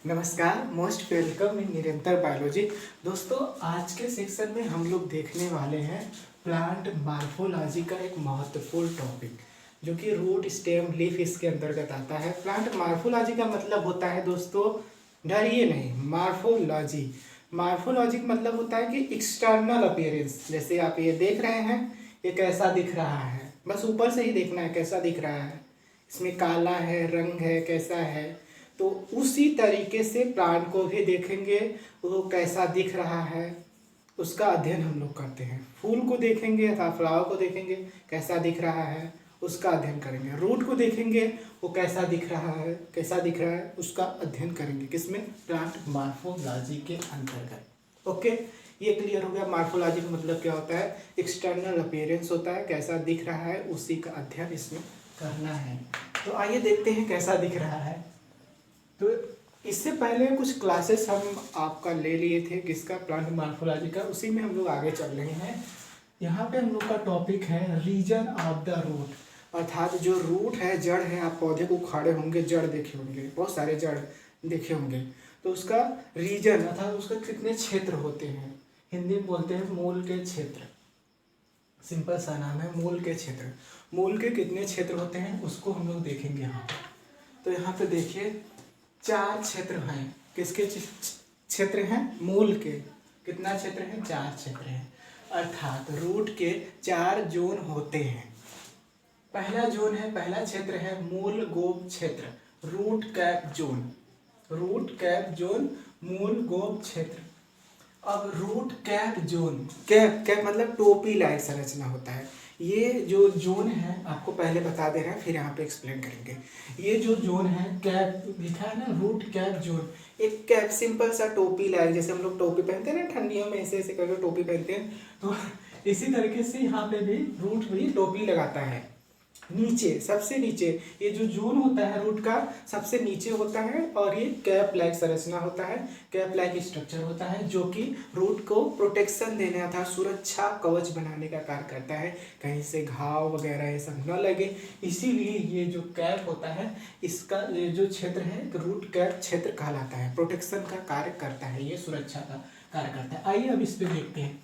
नमस्कार, most welcome in निरंतर biology. दोस्तों, आज के सेक्शन में हम लोग देखने वाले हैं प्लांट मार्फोलॉजी का एक महत्वपूर्ण टॉपिक, जो कि रूट स्टेम लीफ इसके अंतर्गत आता है। प्लांट मार्फोलॉजी का मतलब होता है दोस्तों, डरिए नहीं, मार्फोलॉजी। मार्फोलॉजी का मतलब होता है कि एक्सटर्नल अपीयरेंस। जैसे आप ये देख रहे हैं, ये कैसा दिख रहा है, बस ऊपर से ही देखना है कैसा दिख रहा है, इसमें काला है, रंग है, कैसा है। तो उसी तरीके से प्लांट को भी देखेंगे, वो कैसा दिख रहा है, उसका अध्ययन हम लोग करते हैं। फूल को देखेंगे अथवा फ्लावर को देखेंगे, कैसा दिख रहा है, उसका अध्ययन करेंगे। रूट को देखेंगे, वो कैसा दिख रहा है, कैसा दिख रहा है, उसका अध्ययन करेंगे। किसमें? प्लांट मार्फोलॉजी के अंतर्गत। ओके, ये क्लियर हो गया। मार्फोलॉजी का मतलब क्या होता है? एक्सटर्नल अपीयरेंस होता है, कैसा दिख रहा है, उसी का अध्ययन इसमें करना है। तो आइए देखते हैं कैसा दिख रहा है। तो इससे पहले कुछ क्लासेस हम आपका ले लिए थे, किसका? प्लांट मार्फोलॉजी का। उसी में हम लोग आगे चल रहे हैं। यहाँ पे हम लोग का टॉपिक है रीजन ऑफ द रूट, अर्थात जो रूट है, जड़ है। आप पौधे को उखाड़े होंगे, जड़ देखे होंगे, बहुत सारे जड़ देखे होंगे। तो उसका रीजन अर्थात उसका कितने क्षेत्र होते हैं, हिंदी में बोलते हैं मूल के क्षेत्र। सिंपल सा नाम है, मूल के क्षेत्र। मूल के कितने क्षेत्र होते हैं उसको हम लोग देखेंगे यहाँ। तो यहाँ पे देखिए, 4 क्षेत्र हैं। किसके क्षेत्र हैं? मूल के। कितना क्षेत्र है? 4 क्षेत्र हैं। अर्थात रूट के 4 जोन होते हैं। पहला जोन है, पहला क्षेत्र है मूल गोप क्षेत्र, root cap zone. Root cap zone, मूल गोप क्षेत्र। अब root cap zone, cap cap मतलब टोपी लाइक संरचना होता है। ये जो जोन है, आपको पहले बता दे रहे हैं, फिर यहाँ पे एक्सप्लेन करेंगे। ये जो जोन है, कैप लिखा है ना, रूट कैप जोन। एक कैप सिंपल सा टोपी लाइक, जैसे हम लोग टोपी पहनते हैं ना ठंडियों में, ऐसे ऐसे करके टोपी पहनते हैं, तो इसी तरीके से यहाँ पे भी रूट भी टोपी लगाता है। नीचे, सबसे नीचे ये जो जोन होता है रूट का, सबसे नीचे होता है, और ये कैप लाइक संरचना होता है, कैप लाइक स्ट्रक्चर होता है, जो कि रूट को प्रोटेक्शन देने अर्थात सुरक्षा कवच बनाने का कार्य करता है, कहीं से घाव वगैरह ये सब न लगे। इसीलिए ये जो कैप होता है, इसका ये जो क्षेत्र है, रूट कैप क्षेत्र कहलाता है, प्रोटेक्शन का कार्य करता है, ये सुरक्षा का कार्य करता है। आइए अब इस पे देखते हैं।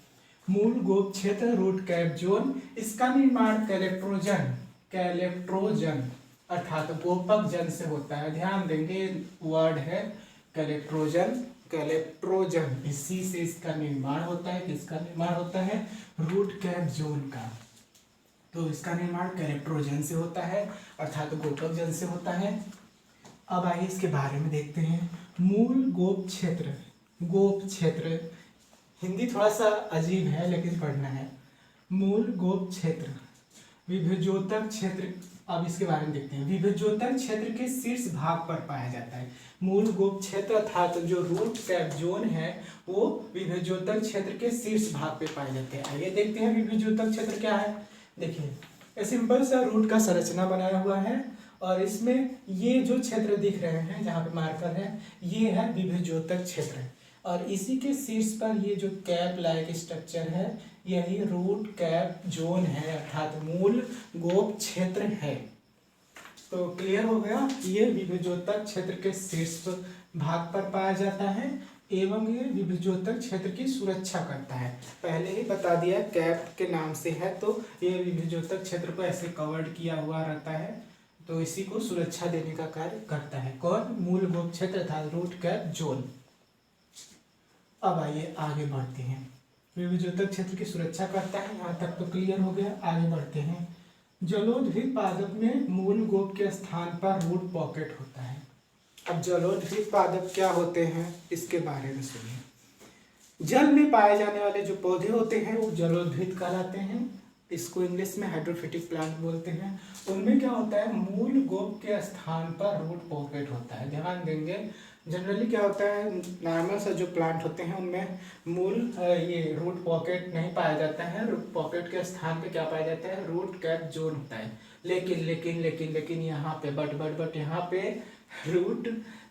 मूल गोप क्षेत्र, रूट कैप जोन, इसका निर्माण कैलेप्ट्रोजन अर्थात गोपक जन से होता है। ध्यान देंगे, वर्ड है कैलेप्ट्रोजन, कैलेप्ट्रोजन, इसी से इसका निर्माण होता है। किसका निर्माण होता है? रूट कैप जोन का। तो इसका निर्माण कैलेप्ट्रोजन से होता है, अर्थात गोपक जन से होता है। अब आइए इसके बारे में देखते हैं। मूल गोप क्षेत्र, गोप क्षेत्र हिंदी थोड़ा सा अजीब है लेकिन पढ़ना है। मूल गोप क्षेत्र, विभेजोतक क्षेत्र। अब इसके बारे में देखते हैं। विभेजोतक क्षेत्र के शीर्ष भाग पर पाया जाता है। मूल गोप क्षेत्र अर्थात जो रूट कैप जोन है, वो विभेजोतक क्षेत्र के शीर्ष भाग पे पाए जाते हैं। आइए देखते हैं विभेजोतक क्षेत्र क्या है। देखिए, सिंपल सा रूट का संरचना बनाया हुआ है, और इसमें ये जो क्षेत्र दिख रहे हैं, जहाँ पे मार्कर है, ये है विभेजोतक क्षेत्र। और इसी के शीर्ष पर ये जो कैप लाइक स्ट्रक्चर है, यही रूट कैप जोन है, अर्थात मूल गोप क्षेत्र है। तो क्लियर हो गया, ये विभेजोतक क्षेत्र के शीर्ष भाग पर पाया जाता है, एवं ये विभेजोतक क्षेत्र की सुरक्षा करता है। पहले ही बता दिया, कैप के नाम से है, तो ये विभेजोतक क्षेत्र को ऐसे कवर्ड किया हुआ रहता है, तो इसी को सुरक्षा देने का कार्य करता है। कौन? मूल गोप क्षेत्र अर्थात रूट कैप जोन। अब आइए आगे बढ़ते हैं। विभेजोतक क्षेत्र की सुरक्षा करता है, यहाँ तक तो क्लियर हो गया। आगे बढ़ते हैं। जलोदभिद पादप में मूल गोप के स्थान पर रूट पॉकेट होता है। अब जलोदभिद पादप क्या होते हैं, इसके बारे में सुनिए। जल में पाए जाने वाले जो पौधे होते हैं, वो जलोदभिद कहलाते हैं। इसको इंग्लिश में हाइड्रोफिटिक प्लांट बोलते हैं। उनमें क्या होता है? मूल गोप के स्थान पर रूट पॉकेट होता है। ध्यान देंगे, जनरली क्या होता है, नॉर्मल सा जो प्लांट होते हैं उनमें मूल ये रूट पॉकेट नहीं पाया जाता है। रूट पॉकेट के स्थान पे क्या पाया जाता है? रूट कैप जोन होता है। लेकिन लेकिन लेकिन लेकिन यहाँ पे बट यहाँ पे रूट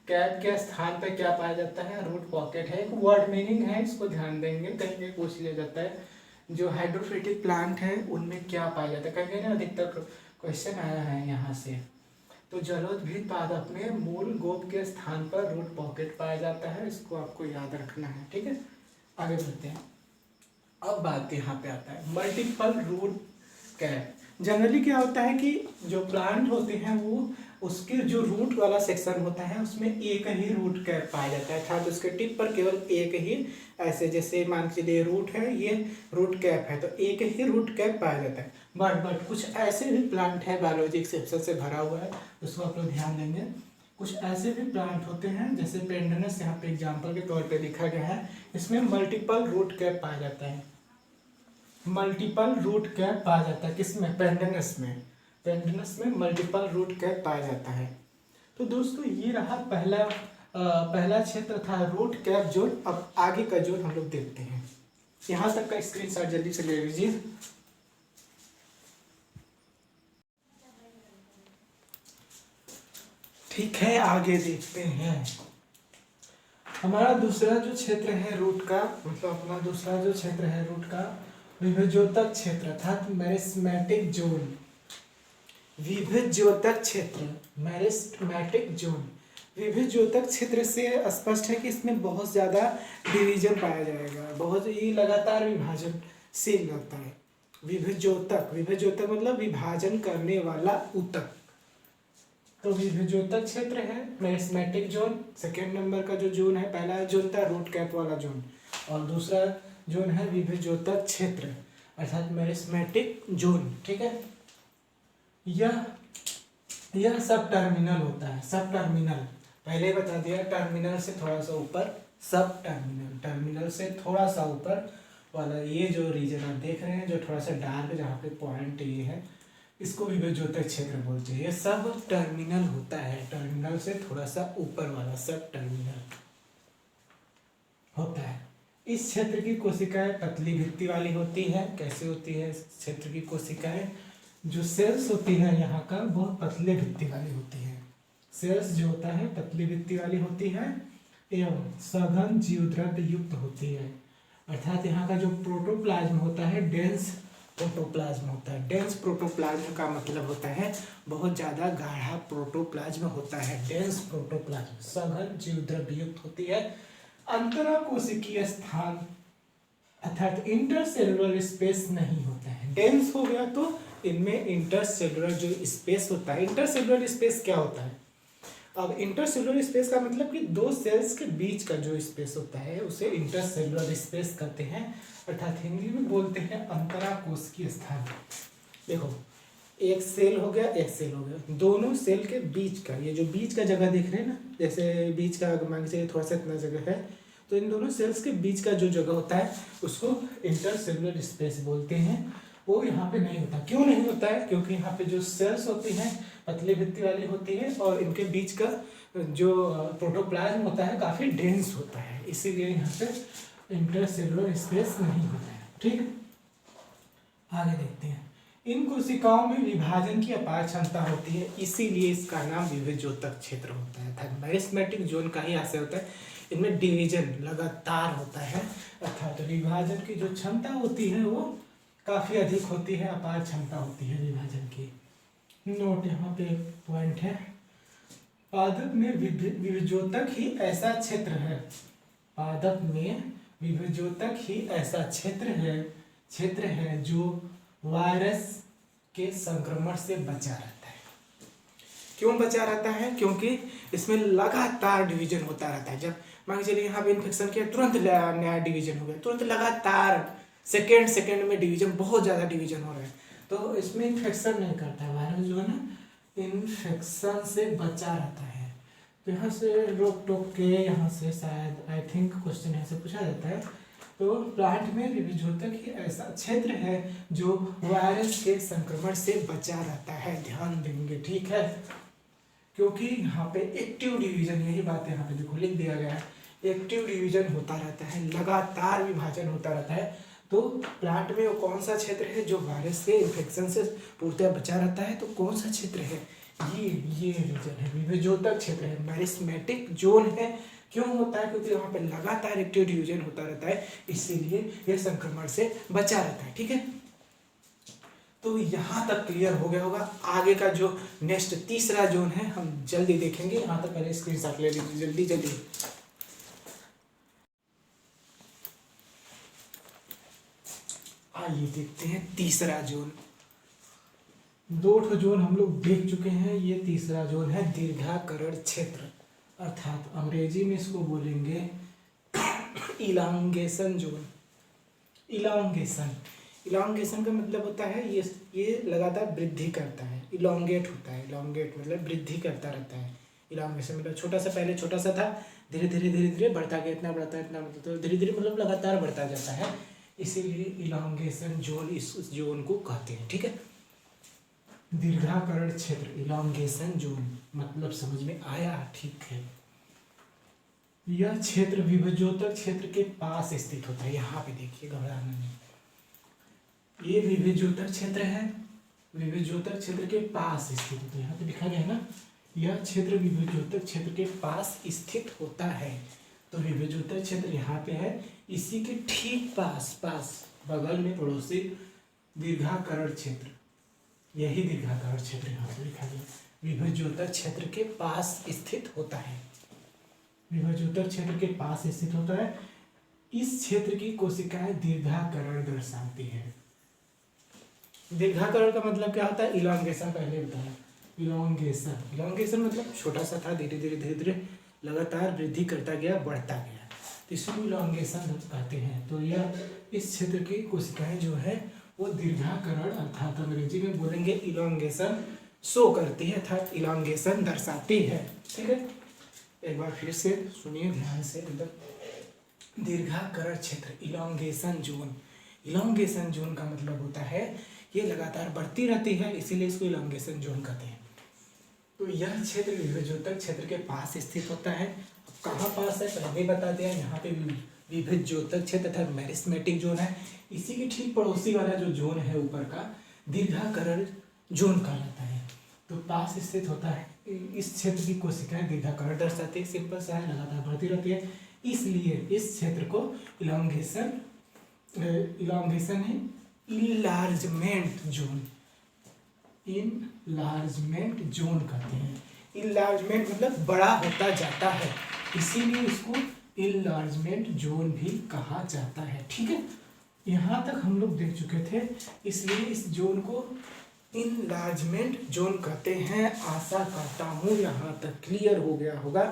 कैप के स्थान पे क्या पाया जाता है? रूट पॉकेट है। एक वर्ड मीनिंग है, इसको ध्यान देंगे, कहीं भी पूछ लिया जाता है। जो हाइड्रोफिटिक प्लांट है उनमें क्या पाया जाता है, कहीं ना अधिकतर क्वेश्चन आया है यहाँ से। तो जलोदभिद पादप में मूल गोप के स्थान पर रूट पॉकेट पाया जाता है, इसको आपको याद रखना है। ठीक है, आगे बढ़ते हैं। अब बात यहाँ पे आता है मल्टीपल रूट कैप। जनरली क्या होता है कि जो प्लांट होते हैं वो उसके जो रूट वाला सेक्शन होता है उसमें एक ही रूट कैप पाया जाता है, अर्थात उसके टिप पर केवल एक ही, ऐसे जैसे मान के चलिए रूट है, ये रूट कैप है, तो एक ही रूट कैप पाया जाता है। बट कुछ ऐसे भी प्लांट है, बायोलॉजी एक्सेप्शन से भरा हुआ है, उसको आप लोग ध्यान देंगे। कुछ ऐसे भी प्लांट होते हैं जैसे पेंडनस, यहाँ पे एग्जाम्पल के तौर पे लिखा गया है, इसमें मल्टीपल रूट कैप पाया जाता है। मल्टीपल रूट कैप पाया जाता है किसमें? पेंडनस में। पेंडनस में मल्टीपल रूट कैप पाया जाता है। तो दोस्तों ये रहा पहला क्षेत्र था रूट कैप जोन। अब आगे का जोन हम लोग देखते हैं। यहाँ तक का स्क्रीनशॉट जल्दी से ले लीजिए। ठीक है, आगे देखते हैं। हमारा दूसरा जो क्षेत्र है रूट का, मतलब अपना दूसरा जो क्षेत्र है रूट का, विभज्योतक क्षेत्र अर्थात मेरिस्मेटिक जोन। विभज्योतक क्षेत्र, मेरिस्मेटिक जोन। विभज्योतक क्षेत्र से स्पष्ट है कि इसमें बहुत ज़्यादा डिवीजन पाया जाएगा, बहुत ही लगातार विभाजनशील रहता है। विभज्योतक, विभज्योतक मतलब विभाजन करने वाला ऊतक। तो विभज्योतक क्षेत्र है मेरिस्मेटिक जोन। सेकेंड नंबर का जो जोन है, पहला जोन था रूट कैप वाला जोन, और दूसरा जोन है विभज्योतक क्षेत्र अर्थात मेरिस्मेटिक जोन। ठीक है, यह सब टर्मिनल होता है। सब टर्मिनल पहले बता दिया, टर्मिनल से थोड़ा सा ऊपर सब टर्मिनल, टर्मिनल से थोड़ा सा ऊपर वाला ये जो रीजन आप देख रहे हैं, जो थोड़ा सा डार्क जहाँ पे पॉइंट ये है, इसको विभज्योतक क्षेत्र बोलते हैं। ये सब टर्मिनल होता है, टर्मिनल से थोड़ा सा ऊपर वाला सब टर्मिनल होता है। इस क्षेत्र की कोशिकाएं पतली भित्ति वाली होती है। कैसे होती है इस क्षेत्र की कोशिकाएं? जो सेल्स होती है यहाँ का, वो पतले भित्ति वाली होती है। सेल्स जो होता है पतली भित्ति वाली होती है एवं सघन जीवद्रव्य युक्त होती है, अर्थात यहाँ का जो प्रोटोप्लाज्म होता है डेंस प्रोटोप्लाज्म होता है। डेंस प्रोटोप्लाज्म का मतलब होता है बहुत ज़्यादा गाढ़ा प्रोटोप्लाज्म होता है। डेंस प्रोटोप्लाज्म सघन जीवद्रव्य युक्त होती है। अंतराकोशिकीय स्थान अर्थात इंटरसेलुलर स्पेस नहीं होता है। डेंस हो गया तो इनमें इंटरसेलुलर जो स्पेस होता है, इंटरसेलुलर स्पेस क्या होता है? अब इंटरसेलुलर स्पेस का मतलब कि दो सेल्स के बीच का जो स्पेस होता है उसे इंटरसेलुलर स्पेस कहते हैं, अर्थात हिंदी में बोलते हैं अंतराकोशिकीय स्थान। देखो, एक सेल हो गया, एक सेल हो गया, दोनों सेल के बीच का, ये जो बीच का जगह देख रहे हैं ना, जैसे बीच का मान के चलिए थोड़ा सा इतना जगह है, तो इन दोनों सेल्स के बीच का जो जगह होता है उसको इंटरसेलुलर स्पेस बोलते हैं। वो यहाँ पे नहीं होता। क्यों नहीं होता है? क्योंकि यहाँ पे जो सेल्स होती हैं पतली भित्ति वाली होती है और इनके बीच का जो प्रोटोप्लाज्म होता है काफ़ी डेंस होता है, इसीलिए यहाँ पे इंटरसेलुलर स्पेस नहीं होता है। ठीक है, आगे देखते हैं। इन कोशिकाओं में विभाजन की अपार क्षमता होती है, इसीलिए इसका नाम विभज्योतक क्षेत्र होता है, अर्थात मेरिस्मेटिक जोन का ही आशय होता है। इनमें डिवीजन लगातार होता है, अर्थात विभाजन की जो क्षमता होती है वो काफ़ी अधिक होती है, अपार क्षमता होती है विभाजन की। नोट यहाँ पे पॉइंट है, पादप में विभज्योतक ही ऐसा क्षेत्र है, पादप में विभज्योतक ही ऐसा क्षेत्र है जो वायरस के संक्रमण से बचा रहता है। क्यों बचा रहता है? क्योंकि इसमें लगातार डिवीजन होता रहता है। जब मान चलिए यहाँ पे इन्फेक्शन किया, तुरंत नया डिवीजन हो गया, तुरंत लगातार सेकेंड में डिवीजन, बहुत ज़्यादा डिवीजन हो रहा है, तो इसमें इन्फेक्शन नहीं करता है। वायरस जो है ना इन्फेक्शन से बचा रहता है। तो यहाँ से रोक टोक के, यहाँ से शायद आई थिंक क्वेश्चन यहाँ से पूछा जाता है। तो प्लांट में विभज्योतक ही ऐसा क्षेत्र है जो वायरस के संक्रमण से बचा रहता है, ध्यान देंगे। ठीक है, क्योंकि यहाँ पे एक्टिव डिवीजन, यही बात यहाँ पे देखो लिख दिया गया है, एक्टिव डिवीजन होता रहता है, लगातार विभाजन होता रहता है। तो प्लांट में वो कौन सा क्षेत्र है जो वायरस के इन्फेक्शन से पूर्णतः बचा रहता है? तो कौन सा क्षेत्र है? ये रीजन है, विभज्योतक क्षेत्र है, मेरिस्मेटिक जोन है। क्यों होता है? क्योंकि वहाँ पे लगातार एक्टिव डिवीजन होता रहता है, इसीलिए यह संक्रमण से बचा रहता है। ठीक है, तो यहाँ तक क्लियर हो गया होगा। आगे का जो नेक्स्ट तीसरा जोन है हम जल्दी देखेंगे। यहाँ तक पहले स्क्रीनशॉट ले लीजिए जल्दी जल्दी। आइए देखते हैं तीसरा जोन। दो ठो जोन हम लोग देख चुके हैं, ये तीसरा जोन है दीर्घाकरण क्षेत्र, अर्थात अंग्रेजी में इसको बोलेंगे इलांगेशन जोन। इलांगेशन, इलांगेशन का मतलब होता है ये लगातार वृद्धि करता है, इलोंगेट होता है। इलोंगेट मतलब वृद्धि करता रहता है। इलांगेशन मतलब छोटा सा, पहले छोटा सा था, धीरे धीरे धीरे धीरे बढ़ता गया, इतना बढ़ता है इतना बढ़ता, तो धीरे धीरे मतलब लगातार बढ़ता जाता है, इसीलिए इलांगेशन जोन इस जोन को कहते हैं। ठीक है, दीर्घाकरण क्षेत्र, इलांगेशन जोन, मतलब समझ में आया? ठीक है। यह क्षेत्र विभजोतक क्षेत्र के पास स्थित होता है। यहाँ पे देखिए, घबराना नहीं, ये विभजोतक क्षेत्र है, विभजोतक क्षेत्र के पास स्थित होता है। यहाँ पे लिखा गया है ना, यह क्षेत्र विभजोतक क्षेत्र के पास स्थित होता है। तो विभजोतक क्षेत्र यहाँ पे है, इसी के ठीक पास बगल में पड़ोसी दीर्घाकरण क्षेत्र, यही दीर्घाकरण क्षेत्र यहाँ पे लिखा गया, विभजोतक क्षेत्र के पास स्थित होता है। विभजोतक क्षेत्र के पास स्थित होता है। इस क्षेत्र की कोशिकाएं दीर्घाकरण दर्शाती है। दीर्घाकरण का मतलब क्या होता है? इलांगेशन, पहले बताया। इलांगेशन, इलांगेशन मतलब छोटा सा था, धीरे धीरे धीरे धीरे लगातार वृद्धि करता गया, बढ़ता गया, तो इसको इलांगेशन कहते हैं। तो यह इस क्षेत्र की कोशिकाएं जो है वो दीर्घाकरण अर्थात अंग्रेजी में बोलेंगे इलांगेशन शो करती है, अर्थात इलांगेशन दर्शाती है। ठीक है, एक बार फिर से सुनिए ध्यान से एकदम। दीर्घाकरण क्षेत्र, इलांगेशन जोन। इलांगेशन जोन का मतलब होता है ये लगातार बढ़ती रहती है, इसीलिए इसको इलांगेशन जोन कहते हैं। तो यह क्षेत्र विभजोतक क्षेत्र के पास स्थित होता है। अब कहाँ पास है पहले बता दिया, यहाँ पे विभजोतक क्षेत्र तथा मेरिस्मेटिक जोन है, इसी के ठीक पड़ोसी वाला जो जोन है ऊपर का, दीर्घाकरण जोन कहलाता है। तो पास स्थित होता है। इस क्षेत्र की कोशिकाएं दीर्घाकरण दर्शाती है, सिंपल सा है, लगातार बढ़ती रहती है, इसलिए इस क्षेत्र को इलांगेशन है इनलार्जमेंट जोन, इनलार्जमेंट जोन कहते हैं। इनलार्जमेंट मतलब बड़ा होता जाता है, इसीलिए इसको इनलार्जमेंट जोन भी कहा जाता है। ठीक है, यहाँ तक हम लोग देख चुके थे, इसलिए इस जोन को इनलार्जमेंट जोन कहते हैं। आशा करता हूँ यहाँ तक क्लियर हो गया होगा।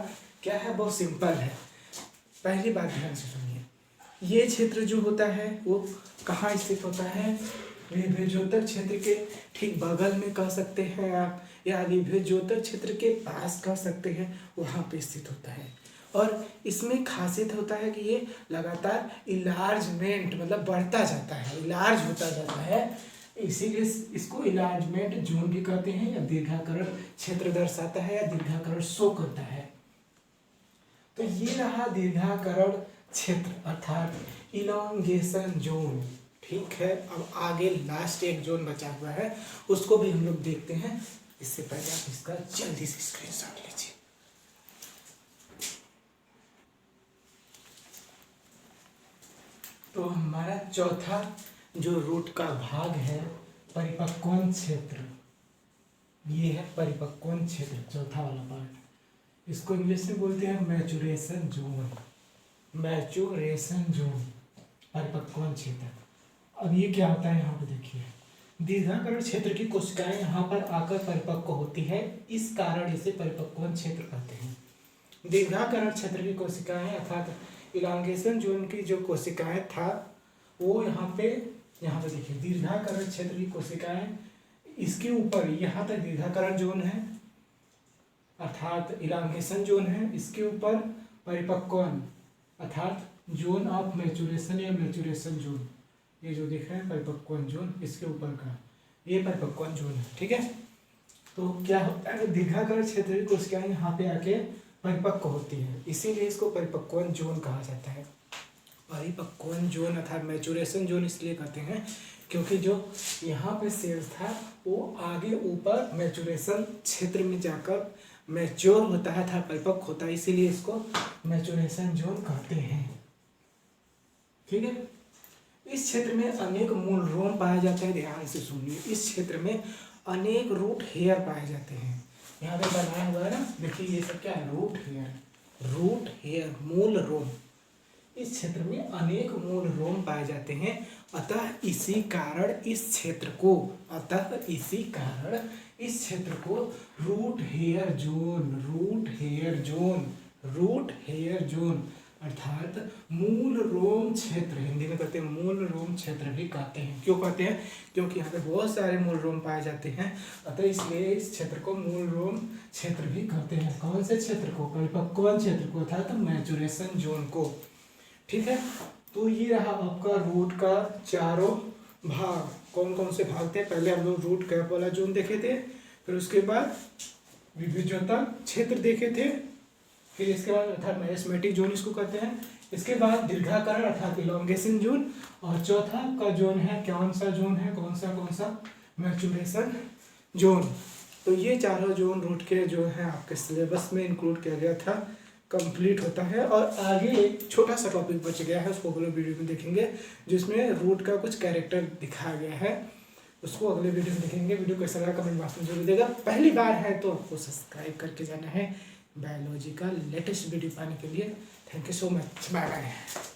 क्या है, बहुत सिंपल है। पहली बात ध्यान से सुनिए, ये क्षेत्र जो होता है वो कहाँ स्थित होता है? विभजोतक क्षेत्र के ठीक बगल में कह सकते हैं आप, या विभजोतक क्षेत्र के पास कह सकते हैं, वहाँ पे स्थित होता है। और इसमें खासियत होता है कि ये लगातार इलार्जमेंट मतलब बढ़ता जाता है, इलार्ज होता जाता है, इसीलिए इसको इलार्जमेंट जोन भी कहते हैं, या दीर्घाकरण क्षेत्र दर्शाता है, या दीर्घाकरण शो करता है। तो ये रहा दीर्घाकरण क्षेत्र अर्थात इलांगेशन जोन। ठीक है, अब आगे लास्ट एक जोन बचा हुआ है, उसको भी हम लोग देखते हैं। इससे पहले आप इसका जल्दी से स्क्रीनशॉट लीजिए। तो हमारा चौथा जो रूट का भाग है, परिपक्वन क्षेत्र, ये है परिपक्वन क्षेत्र, चौथा वाला पार्ट। इसको इंग्लिश में बोलते हैं मैचुरेशन जोन, मैचुरेशन जोन, परिपक्वन क्षेत्र। अब ये क्या होता है, यहाँ पे देखिए, दीर्घाकरण क्षेत्र की कोशिकाएं यहाँ पर आकर परिपक्व होती है, इस कारण इसे परिपक्वन क्षेत्र कहते हैं। दीर्घाकरण क्षेत्र की कोशिकाएं अर्थात इलांगेशन जोन की जो कोशिकाएं था वो यहाँ पे देखिए, दीर्घाकरण क्षेत्र की कोशिकाएं इसके ऊपर यहाँ तक दीर्घाकरण जोन है अर्थात इलांगेशन जोन है, इसके ऊपर परिपक्वन अर्थात जोन ऑफ मैचुरेशन या मैचुरेशन जोन, ये जो दिख रहा है परिपक्वन जोन, इसके ऊपर का ये परिपक्वन जोन है। ठीक है, तो क्या होता है, दीर्घाकरण क्षेत्र की कोशिकाएं यहाँ पे आके परिपक्व होती है, इसीलिए इसको परिपक्वन जोन कहा जाता है। परिपक्वन जोन अर्थात मैचुरेशन जोन इसलिए कहते हैं क्योंकि जो यहाँ पे सेल्स था वो आगे ऊपर मैचुरेशन क्षेत्र में जाकर मैच्योर होता है था, परिपक्व होता है, इसीलिए इसको मैचुरेशन जोन कहते हैं। ठीक है, इस क्षेत्र में अनेक मूल रोम पाए जाते हैं। ध्यान से सुनिए, इस क्षेत्र में अनेक रूट हेयर पाए जाते हैं। यहाँ पे बनाया हुआ है ना, देखिए ये सब क्या है, रूट हेयर। रूट हेयर मूल रोम, इस क्षेत्र में अनेक मूल रोम पाए जाते हैं। अतः इसी कारण इस क्षेत्र को रूट हेयर जोन अर्थात मूल रोम क्षेत्र, हिंदी में कहते हैं मूल रोम क्षेत्र भी कहते हैं। क्यों कहते हैं? क्योंकि यहाँ पे बहुत सारे मूल रोम पाए जाते हैं, अतः इसलिए इस क्षेत्र को मूल रोम क्षेत्र भी कहते हैं। कौन से क्षेत्र को? परिपक्वन क्षेत्र को, अर्थात मैचुरेशन जोन को। ठीक है, तो ये रहा आपका रूट का चारों भाग। कौन कौन से भाग थे? पहले हम लोग रूट कैप वाला जोन देखे थे, फिर उसके बाद विभिजोता क्षेत्र देखे थे, फिर इसके बाद अर्थात मेरिस्मेटिक जोन इसको कहते हैं, इसके बाद दीर्घाकरण अर्थात इलोंगेशन जोन, और चौथा का जोन है कौन सा जोन है, कौन सा मैचुरेशन जोन। तो ये चारों जोन रूट के जो है आपके सिलेबस में इंक्लूड किया गया था, कंप्लीट होता है। और आगे एक छोटा सा टॉपिक बच गया है, उसको अगले वीडियो में देखेंगे, जिसमें रूट का कुछ कैरेक्टर दिखाया गया है, उसको अगले वीडियो में देखेंगे। वीडियो कैसा लगा कमेंट बॉक्स में जरूर देगा। पहली बार है तो आपको सब्सक्राइब करके जाना है बायोलॉजी का लेटेस्ट वीडियो पाने के लिए। Thank you so much, bye bye.